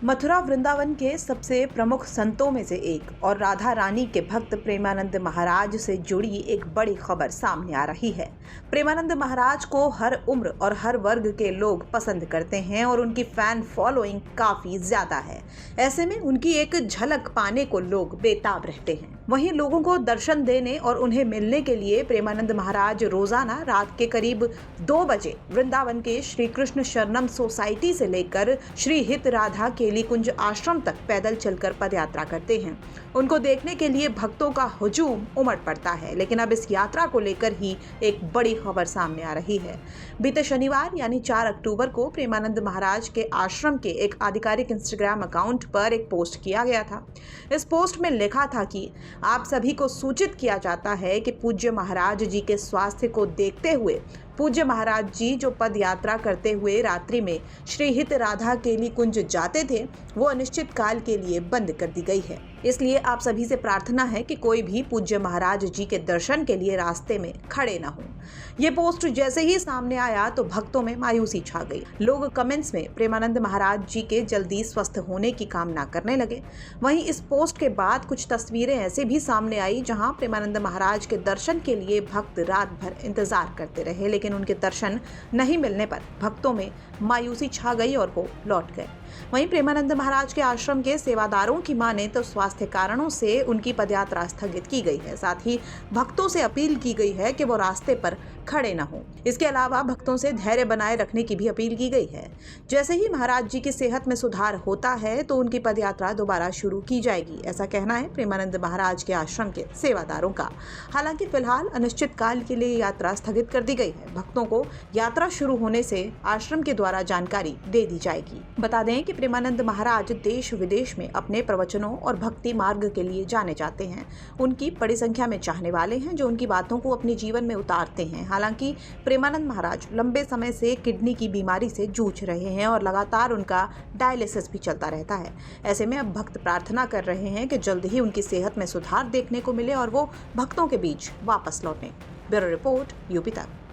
मथुरा वृंदावन के सबसे प्रमुख संतों में से एक और राधा रानी के भक्त प्रेमानंद महाराज से जुड़ी एक बड़ी खबर सामने आ रही है। प्रेमानंद महाराज को हर उम्र और हर वर्ग के लोग पसंद करते हैं और उनकी फैन फॉलोइंग काफी ज्यादा है। ऐसे में उनकी एक झलक पाने को लोग बेताब रहते हैं। वहीं लोगों को दर्शन देने और उन्हें मिलने के लिए प्रेमानंद महाराज रोजाना रात के करीब 2 बजे वृंदावन के श्री कृष्ण शरणम सोसाइटी से लेकर श्री हित राधा केली कुंज आश्रम तक पैदल चलकर पदयात्रा करते हैं। उनको देखने के लिए भक्तों का हुजूम उमड़ पड़ता है। लेकिन अब इस यात्रा को लेकर ही एक बड़ी खबर सामने आ रही है। बीते शनिवार यानी 4 अक्टूबर को प्रेमानंद महाराज के आश्रम के एक आधिकारिक इंस्टाग्राम अकाउंट पर एक पोस्ट किया गया था। इस पोस्ट में लिखा था कि आप सभी को सूचित किया जाता है कि पूज्य महाराज जी के स्वास्थ्य को देखते हुए पूज्य महाराज जी जो पद यात्रा करते हुए रात्रि में श्री हित राधा केली कुंज जाते थे वो अनिश्चित काल के लिए बंद कर दी गई है। इसलिए आप सभी से प्रार्थना है कि कोई भी पूज्य महाराज जी के दर्शन के लिए रास्ते में खड़े न हों। ये पोस्ट जैसे ही सामने आया तो भक्तों में मायूसी छा गई। लोग कमेंट्स में प्रेमानंद महाराज जी के जल्दी स्वस्थ होने की कामना करने लगे। वहीं इस पोस्ट के बाद कुछ तस्वीरें ऐसे भी सामने आई जहां प्रेमानंद महाराज के दर्शन के लिए भक्त रात भर इंतजार करते रहे, लेकिन उनके दर्शन नहीं मिलने पर भक्तों में मायूसी छा गई और वो लौट गए। वहीं प्रेमानंद महाराज के आश्रम के सेवादारों की माने तो स्वास्थ्य कारणों से उनकी पदयात्रा स्थगित की गई है। साथ ही भक्तों से अपील की गई है कि वो रास्ते पर खड़े न हों। इसके अलावा भक्तों से धैर्य बनाए रखने की भी अपील की गई है। जैसे ही महाराज जी की सेहत में सुधार होता है तो उनकी पदयात्रा दोबारा शुरू की जाएगी, ऐसा कहना है प्रेमानंद महाराज के आश्रम के सेवादारों का। हालांकि फिलहाल अनिश्चित काल के लिए यात्रा स्थगित कर दी गई है। भक्तों को यात्रा शुरू होने से आश्रम के द्वारा जानकारी दे दी जाएगी। बता दें कि प्रेमानंद महाराज देश विदेश में अपने प्रवचनों और भक्ति मार्ग के लिए जाने जाते हैं। उनकी बड़ी संख्या में चाहने वाले हैं जो उनकी बातों को अपने जीवन में उतारते हैं। हालांकि प्रेमानंद महाराज लंबे समय से किडनी की बीमारी से जूझ रहे हैं और लगातार उनका डायलिसिस भी चलता रहता है। ऐसे में अब भक्त प्रार्थना कर रहे हैं कि जल्द ही उनकी सेहत में सुधार देखने को मिले और वो भक्तों के बीच वापस लौटें। ब्यूरो रिपोर्ट, यूपी तक।